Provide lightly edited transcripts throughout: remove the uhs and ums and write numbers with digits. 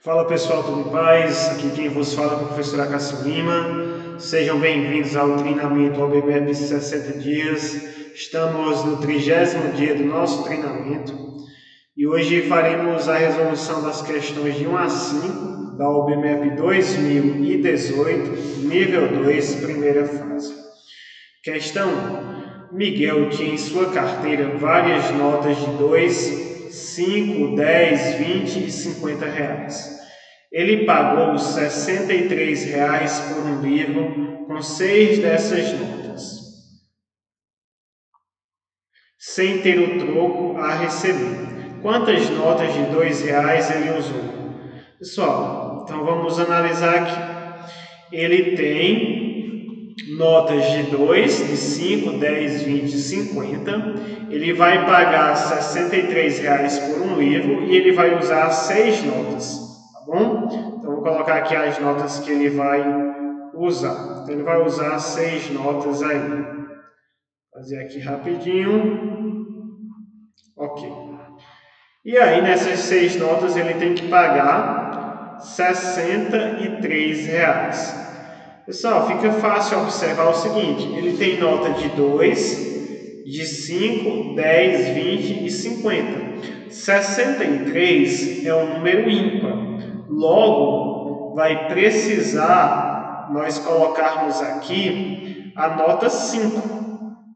Fala pessoal, tudo em paz? Aqui quem vos fala é o professor Acácio Lima. Sejam bem-vindos ao treinamento OBMEP 60 dias. Estamos no 30º dia do nosso treinamento e hoje faremos a resolução das questões de 1 a 5 da OBMEP 2018, nível 2, primeira fase. Questão: Miguel tinha em sua carteira várias notas de 2, 5, 10, 20 e 50 reais. Ele pagou R$ 63 por um livro com 6 dessas notas, sem ter o troco a receber. Quantas notas de R$ 2 ele usou? Pessoal, então vamos analisar aqui. Ele tem notas de 2, de 5, 10, 20 e 50. Ele vai pagar R$ 63 por um livro e ele vai usar 6 notas. Bom? Então, vou colocar aqui as notas que ele vai usar. Então, ele vai usar 6 notas aí. Vou fazer aqui rapidinho. Ok. E aí, nessas 6 notas, ele tem que pagar R$ 63. Pessoal, fica fácil observar o seguinte. Ele tem nota de 2, de 5, 10, 20 e 50. 63 é um número ímpar. Logo, vai precisar nós colocarmos aqui a nota 5,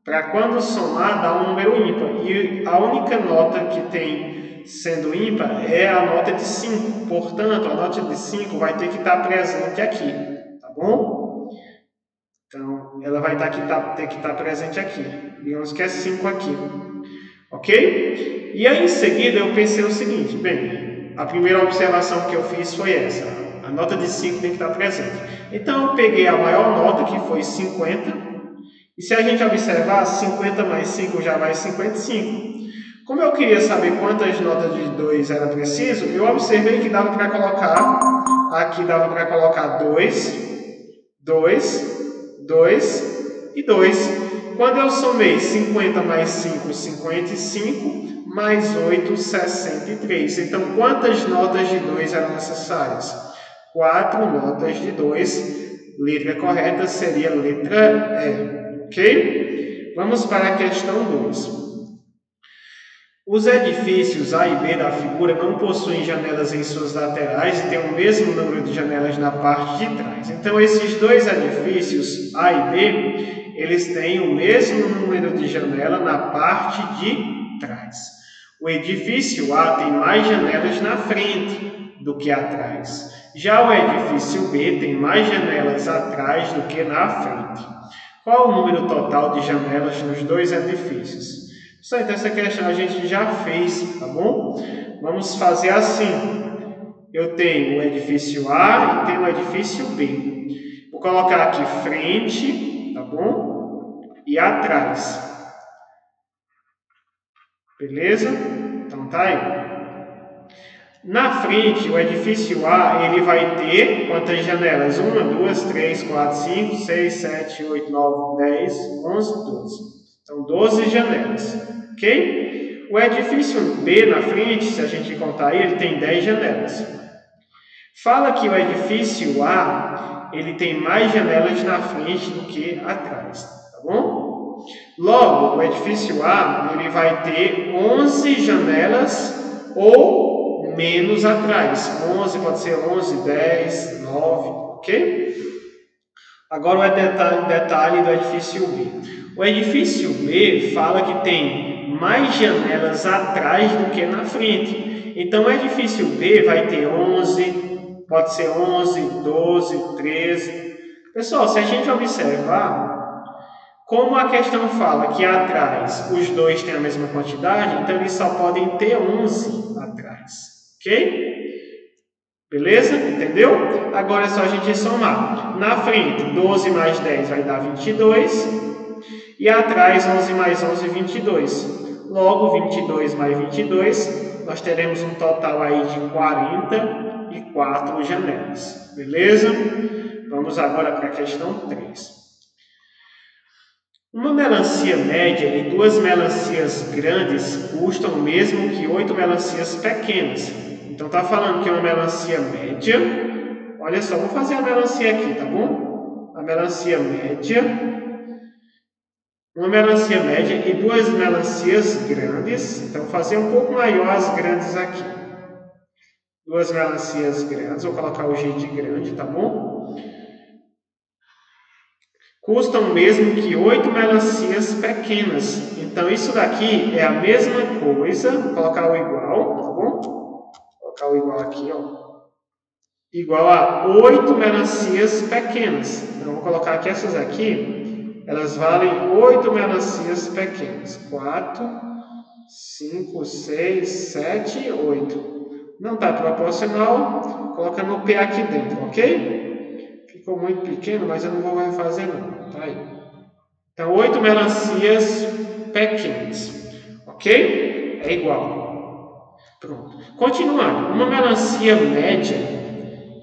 para quando somar dar um número ímpar. E a única nota que tem sendo ímpar é a nota de 5. Portanto, a nota de 5 vai ter que estar presente aqui, tá bom? Então, ela vai ter que estar presente aqui. Digamos que é 5 aqui. Ok? E aí, em seguida, eu pensei o seguinte. Bem, a primeira observação que eu fiz foi essa. A nota de 5 tem que estar presente. Então, eu peguei a maior nota, que foi 50. E se a gente observar, 50 mais 5 já vai 55. Como eu queria saber quantas notas de 2 era preciso, eu observei que dava para colocar, aqui dava para colocar 2, 2, 2 e 2. Quando eu somei 50 mais 5, 55, mais 8, 63. Então, quantas notas de 2 eram necessárias? 4 notas de 2. Letra correta seria a letra E. Ok? Vamos para a questão 2. Os edifícios A e B da figura não possuem janelas em suas laterais e têm o mesmo número de janelas na parte de trás. Então, esses dois edifícios, A e B, eles têm o mesmo número de janela na parte de trás. O edifício A tem mais janelas na frente do que atrás. Já o edifício B tem mais janelas atrás do que na frente. Qual o número total de janelas nos dois edifícios? Então, essa questão a gente já fez, tá bom? Vamos fazer assim. Eu tenho o edifício A e tenho o edifício B. Vou colocar aqui frente, tá bom? E atrás. Beleza? Então, tá aí. Na frente, o edifício A, ele vai ter quantas janelas? 1, 2, 3, 4, 5, 6, 7, 8, 9, 10, 11, 12. Então, 12 janelas, ok? O edifício B na frente, se a gente contar aí, ele tem 10 janelas. Fala que o edifício A, ele tem mais janelas na frente do que atrás, tá bom? Logo, o edifício A, ele vai ter 11 janelas ou menos atrás. 11 pode ser 11, 10, 9, ok? Agora o detalhe do edifício B. O edifício B fala que tem mais janelas atrás do que na frente. Então, o edifício B vai ter 11, pode ser 11, 12, 13. Pessoal, se a gente observar, como a questão fala que atrás os dois têm a mesma quantidade, então eles só podem ter 11 atrás, ok? Beleza? Entendeu? Agora é só a gente somar. Na frente, 12 mais 10 vai dar 22. E atrás, 11 mais 11, 22. Logo, 22 mais 22, nós teremos um total aí de 44 janelas. Beleza? Vamos agora para a questão 3. Uma melancia média e 2 melancias grandes custam o mesmo que 8 melancias pequenas. Então está falando que é uma melancia média. Olha só, vou fazer a melancia aqui, tá bom? A melancia média. Uma melancia média e duas melancias grandes. Então, vou fazer um pouco maior as grandes aqui. Duas melancias grandes, vou colocar o G de grande, tá bom? Custam o mesmo que 8 melancias pequenas. Então, isso daqui é a mesma coisa. Vou colocar o igual, tá bom? Vou colocar o igual aqui, ó. Igual a 8 melancias pequenas. Então, vou colocar aqui essas aqui. Elas valem 8 melancias pequenas. 4, 5, 6, 7 e 8. Não está proporcional, coloca no P aqui dentro, ok? Ficou muito pequeno, mas eu não vou refazer não, tá aí. Então, 8 melancias pequenas, ok? É igual. Pronto. Continuando, uma melancia média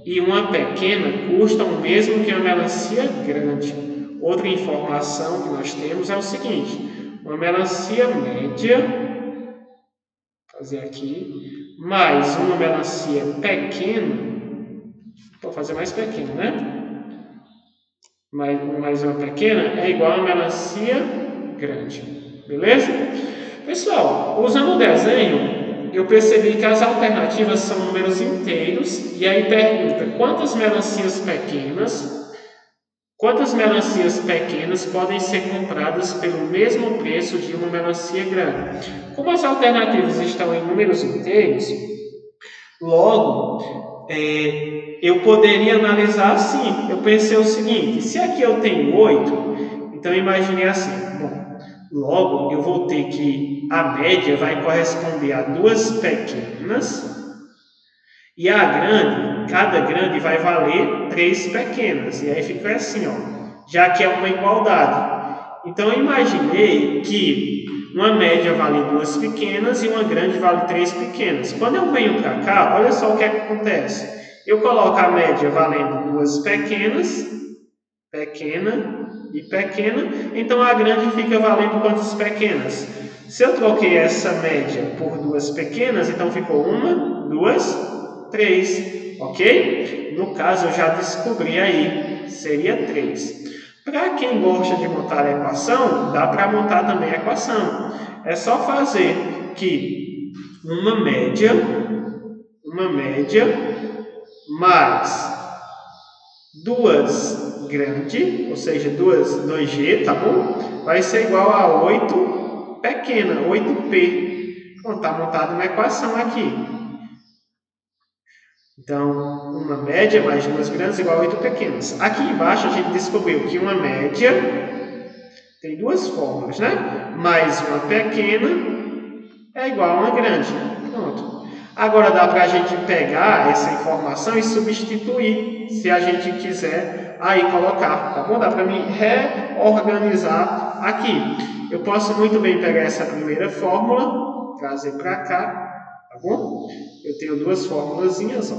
e uma pequena custam o mesmo que uma melancia grande. Outra informação que nós temos é o seguinte, uma melancia média, vou fazer aqui, mais uma melancia pequena, vou fazer mais pequena, né? Mais uma pequena é igual a uma melancia grande, beleza? Pessoal, usando o desenho, eu percebi que as alternativas são números inteiros, e aí pergunta quantas melancias pequenas podem ser compradas pelo mesmo preço de uma melancia grande. Como as alternativas estão em números inteiros, logo, eu poderia analisar assim. Eu pensei o seguinte, se aqui eu tenho 8, então eu imaginei assim, bom, logo eu vou ter que a média vai corresponder a duas pequenas e a grande, cada grande vai valer 3 pequenas. E aí fica assim, ó, já que é uma igualdade. Então eu imaginei que uma média vale 2 pequenas e uma grande vale 3 pequenas. Quando eu venho para cá, olha só o que acontece. Eu coloco a média valendo 2 pequenas, pequena e pequena, então a grande fica valendo quantas pequenas? Se eu troquei essa média por 2 pequenas, então ficou 1, 2, 3, ok? No caso, eu já descobri aí, seria 3. Para quem gosta de montar a equação, dá para montar também a equação. É só fazer que uma média mais duas grande, ou seja, 2G, tá bom? Vai ser igual a 8 pequena, 8P. Então, está montada uma equação aqui. Então, uma média mais duas grandes igual a 8 pequenas. Aqui embaixo a gente descobriu que uma média tem duas fórmulas, né? Mais uma pequena é igual a uma grande. Pronto. Agora dá para a gente pegar essa informação e substituir, se a gente quiser aí colocar, tá bom? Dá para me reorganizar aqui. Eu posso muito bem pegar essa primeira fórmula, trazer para cá, tá bom? Eu tenho duas formulazinhas, ó.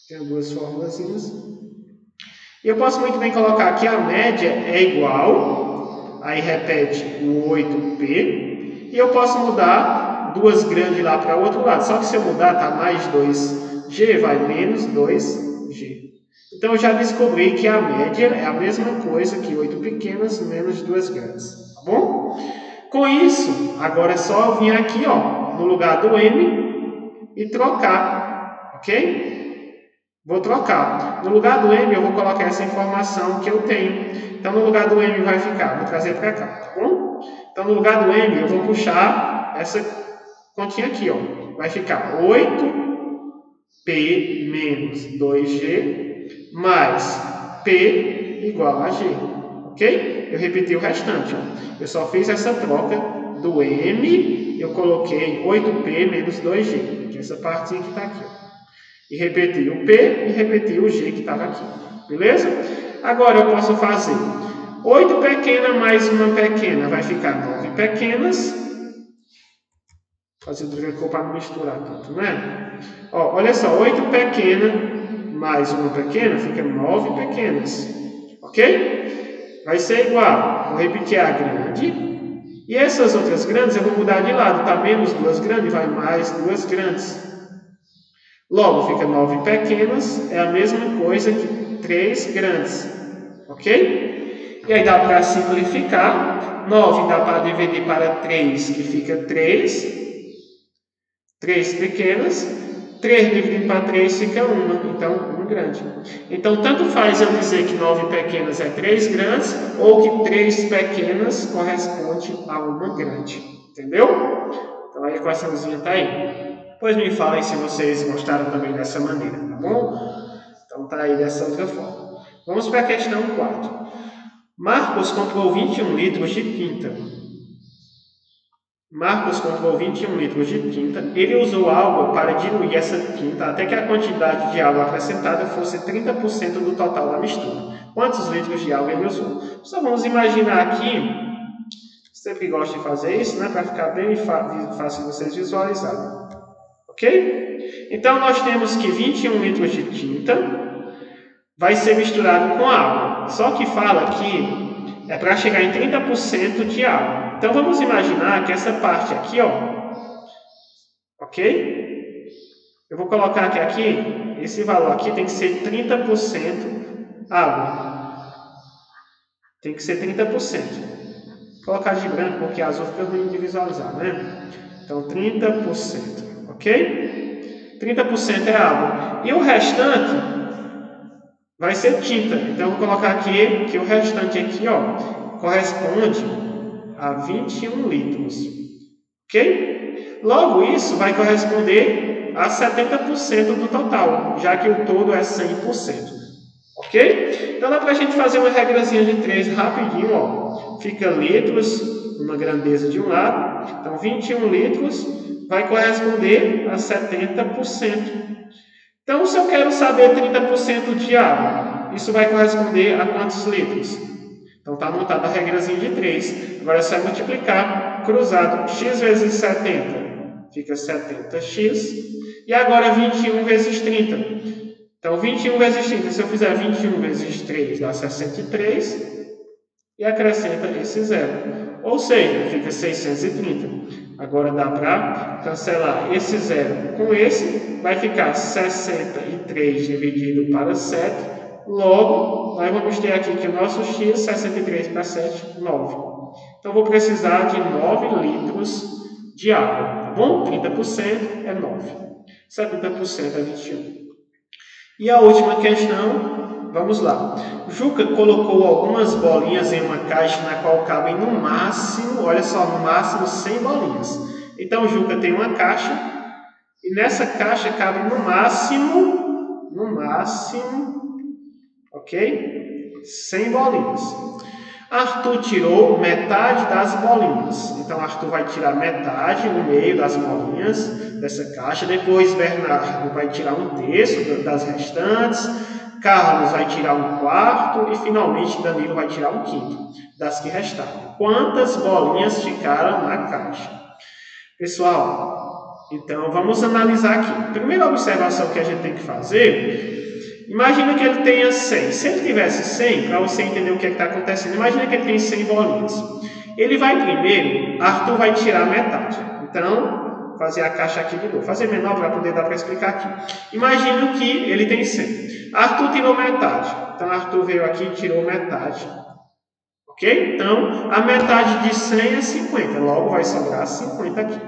Tenho duas formulazinhas. E eu posso muito bem colocar aqui a média é igual, aí repete o 8P, e eu posso mudar duas grandes lá para o outro lado. Só que se eu mudar, tá mais 2G, vai menos 2G. Então eu já descobri que a média é a mesma coisa que 8 pequenas menos 2 grandes, tá bom? Com isso, agora é só eu vir aqui, ó, no lugar do M e trocar, ok? Vou trocar. No lugar do M, eu vou colocar essa informação que eu tenho. Então, no lugar do M vai ficar, vou trazer para cá, tá bom? Então, no lugar do M, eu vou puxar essa continha aqui, ó. Vai ficar 8P menos 2G mais P igual a G, ok? Eu repeti o restante, ó. Eu só fiz essa troca do M, eu coloquei 8P menos 2G, que é essa partinha que está aqui, ó. E repetir o P e repetir o G que estava aqui. Beleza? Agora eu posso fazer 8 pequena mais uma pequena. Vai ficar 9 pequenas. Fazer outra cor para não misturar tanto, né? Ó, olha só, 8 pequena mais uma pequena fica 9 pequenas. Ok? Vai ser igual. Vou repetir a grande E essas outras grandes eu vou mudar de lado, tá? Menos 2 grandes, vai mais 2 grandes. Logo, fica 9 pequenas, é a mesma coisa que 3 grandes, ok? E aí dá para simplificar, 9 dá para dividir para 3, que fica 3 pequenas, 3 dividido para 3 fica 1, então 1 grande. Então, tanto faz eu dizer que 9 pequenas é 3 grandes, ou que 3 pequenas corresponde a 1 grande, entendeu? Então, a equaçãozinha está aí. Pois me falem se vocês gostaram também dessa maneira, tá bom? Então, tá aí dessa outra forma. Vamos para a questão 4. Marcos comprou 21 litros de tinta. Marcos comprou 21 litros de tinta. Ele usou água para diluir essa tinta até que a quantidade de água acrescentada fosse 30% do total da mistura. Quantos litros de água ele usou? Só vamos imaginar aqui, sempre gosto de fazer isso, né, para ficar bem fácil vocês visualizarem. Ok? Então, nós temos que 21 litros de tinta vai ser misturado com água. Só que fala que é para chegar em 30% de água. Então, vamos imaginar que essa parte aqui, ó, ok? Eu vou colocar que aqui, esse valor aqui tem que ser 30% água. Tem que ser 30%. Vou colocar de branco porque azul fica ruim de visualizar, né? Então, 30%, ok? 30% é água. E o restante vai ser tinta. Então, eu vou colocar aqui que o restante aqui, ó, corresponde a 21 litros. Ok? Logo, isso vai corresponder a 70% do total, já que o todo é 100%. Ok? Então, dá para a gente fazer uma regrazinha de 3 rapidinho, ó. Fica litros, uma grandeza de um lado. Então, 21 litros vai corresponder a 70%. Então, se eu quero saber 30% de água, isso vai corresponder a quantos litros? Então, está montada a regrazinha de 3. Agora é só multiplicar, cruzado, x vezes 70, fica 70x. E agora 21 vezes 30. Então, 21 vezes 30, se eu fizer 21 vezes 3, dá 63. E acrescenta esse zero. Ou seja, fica 630. Agora dá para cancelar esse zero com esse. Vai ficar 63 dividido para 7. Logo, nós vamos ter aqui que o nosso x, 63 para 7, 9. Então, vou precisar de 9 litros de água, tá bom? 30% é 9. 70% é 21. E a última questão, vamos lá. Juca colocou algumas bolinhas em uma caixa na qual cabem no máximo, olha só, no máximo 100 bolinhas. Então, Juca tem uma caixa e nessa caixa cabe no máximo, ok? 100 bolinhas. Arthur tirou metade das bolinhas. Então, Arthur vai tirar metade, no meio das bolinhas dessa caixa. Depois, Bernardo vai tirar um terço das restantes. Carlos vai tirar um quarto. E, finalmente, Danilo vai tirar um quinto das que restaram. Quantas bolinhas ficaram na caixa? Pessoal, então, vamos analisar aqui. Primeira observação que a gente tem que fazer... Imagina que ele tenha 100. Se ele tivesse 100, para você entender o que está acontecendo, imagina que ele tem 100 bolinhas. Ele vai primeiro, Arthur vai tirar metade. Então, fazer a caixa aqui de novo. Fazer menor para poder dar para explicar aqui. Imagina que ele tem 100. Arthur tirou metade. Então, Arthur veio aqui e tirou metade. Ok? Então, a metade de 100 é 50. Logo, vai sobrar 50 aqui.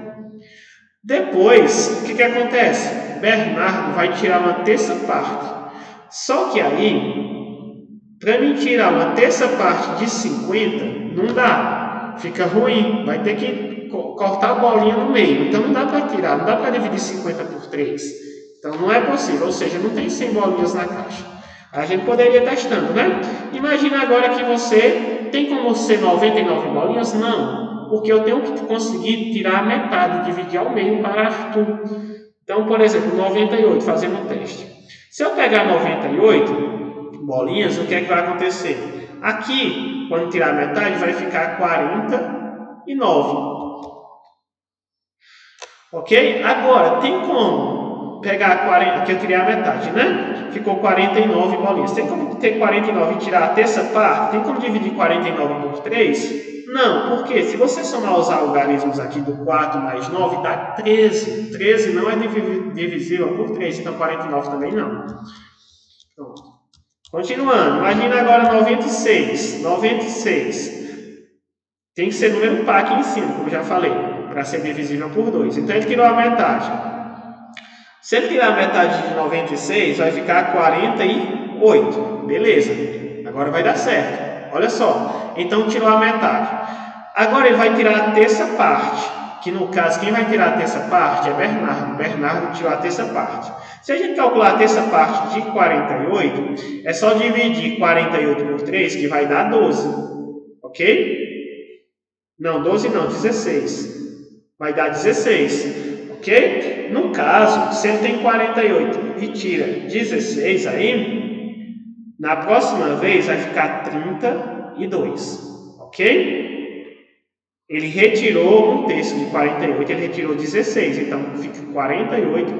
Depois, o que acontece? Bernardo vai tirar uma terça parte. Só que aí, para mim tirar uma terça parte de 50, não dá. Fica ruim. Vai ter que cortar a bolinha no meio. Então não dá para tirar, não dá para dividir 50 por 3. Então não é possível, ou seja, não tem 100 bolinhas na caixa. A gente poderia ir testando, né? Imagina agora que você tem como ser 99 bolinhas? Não, porque eu tenho que conseguir tirar a metade, dividir ao meio para Arthur. Então, por exemplo, 98, fazendo o teste. Se eu pegar 98 bolinhas, o que é que vai acontecer? Aqui, quando tirar a metade, vai ficar 49. Ok? Agora, tem como pegar 40, que eu tirei a metade, né? Ficou 49 bolinhas. Tem como ter 49 e tirar a terça parte? Tem como dividir 49 por 3? Não, porque se você somar os algarismos aqui do 4 mais 9, dá 13. 13 não é divisível por 3, então 49 também não. Pronto. Continuando, imagina agora 96. 96 tem que ser número par aqui em cima, como eu já falei, para ser divisível por 2. Então ele tirou a metade. Se ele tirar a metade de 96, vai ficar 48. Beleza, agora vai dar certo. Olha só, então tirou a metade. Agora ele vai tirar a terça parte, que no caso quem vai tirar a terça parte é Bernardo. Bernardo tirou a terça parte. Se a gente calcular a terça parte de 48, é só dividir 48 por 3, que vai dar 12. Ok? Não, 12 não, 16. Vai dar 16. Ok? No caso, se ele tem 48 e tira 16 aí, na próxima vez vai ficar 32. Ok? Ele retirou um terço de 48, ele retirou 16. Então, fica 48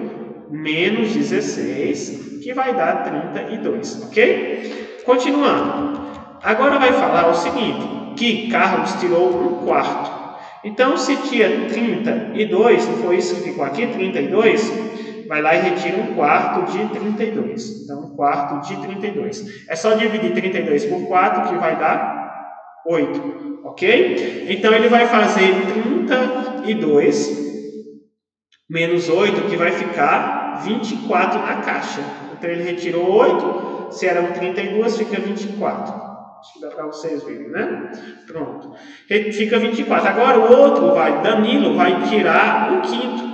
menos 16, que vai dar 32. Ok? Continuando. Agora vai falar o seguinte, que Carlos tirou um quarto. Então, se tinha 32, não foi isso que ficou aqui, 32, vai lá e retira um quarto de 32. Então, um quarto de 32. É só dividir 32 por 4, que vai dar 8. Ok? Então, ele vai fazer 32 menos 8, que vai ficar 24 na caixa. Então, ele retirou 8, se eram 32, fica 24. Acho que dá para vocês verem, né? Pronto. Fica 24. Agora o outro Danilo vai tirar um quinto.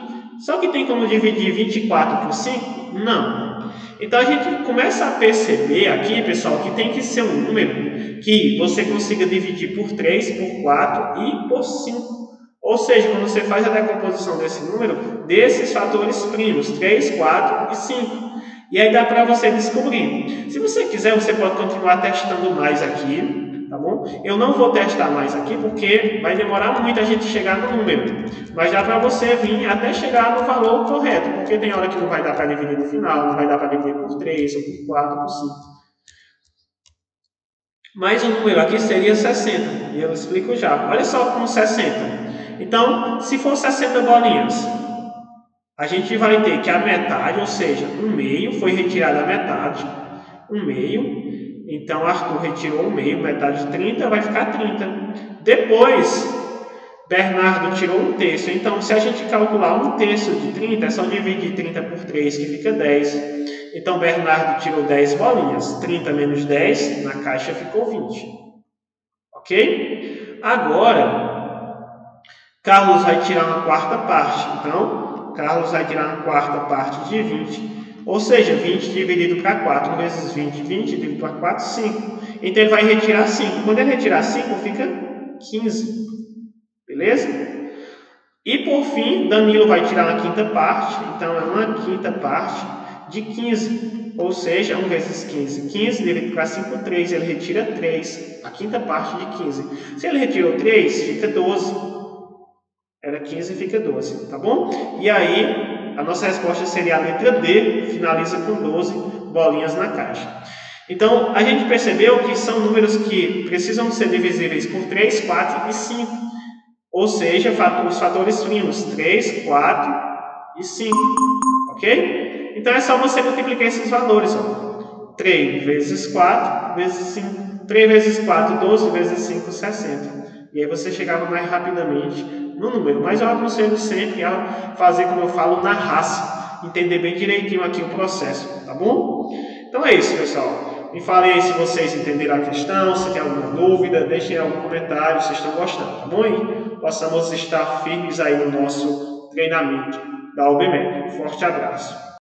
Só que tem como dividir 24 por 5? Não. Então a gente começa a perceber aqui, pessoal, que tem que ser um número que você consiga dividir por 3, por 4 e por 5. Ou seja, quando você faz a decomposição desse número, desses fatores primos, 3, 4 e 5. E aí dá para você descobrir. Se você quiser, você pode continuar testando mais aqui, tá bom? Eu não vou testar mais aqui porque vai demorar muito a gente chegar no número. Mas dá para você vir até chegar no valor correto, porque tem hora que não vai dar para dividir no final, não vai dar para dividir por 3, ou por 4, ou por 5. Mas o número aqui seria 60, e eu explico já. Olha só como 60. Então, se for 60 bolinhas, a gente vai ter que a metade, ou seja, um meio, foi retirada a metade, um meio. Então, Arthur retirou o meio, metade de 30, vai ficar 30. Depois, Bernardo tirou um terço. Então, se a gente calcular um terço de 30, é só dividir 30 por 3, que fica 10. Então, Bernardo tirou 10 bolinhas. 30 menos 10, na caixa ficou 20. Ok? Agora, Carlos vai tirar uma quarta parte. Então, Carlos vai tirar uma quarta parte de 20. Ou seja, 20 dividido para 4 vezes 20. 20 dividido para 4, 5. Então, ele vai retirar 5. Quando ele retirar 5, fica 15. Beleza? E, por fim, Danilo vai tirar uma quinta parte. Então, é uma quinta parte de 15. Ou seja, 1 vezes 15. 15 dividido para 5, 3. Ele retira 3. A quinta parte de 15. Se ele retirou 3, fica 12. Era 15 e fica 12, tá bom? E aí, a nossa resposta seria a letra D, finaliza com 12 bolinhas na caixa. Então, a gente percebeu que são números que precisam ser divisíveis por 3, 4 e 5. Ou seja, os fatores primos 3, 4 e 5. Ok? Então, é só você multiplicar esses valores. Ó. 3 vezes 4 vezes 5. 3 vezes 4, 12 vezes 5, 60. E aí você chegava mais rapidamente no número. Mas eu aconselho sempre a fazer, como eu falo, na raça. Entender bem direitinho aqui o processo, tá bom? Então é isso, pessoal. Me falem aí se vocês entenderam a questão, se tem alguma dúvida, deixem algum comentário se estão gostando, tá bom? E possamos estar firmes aí no nosso treinamento da UBMEP. Forte abraço.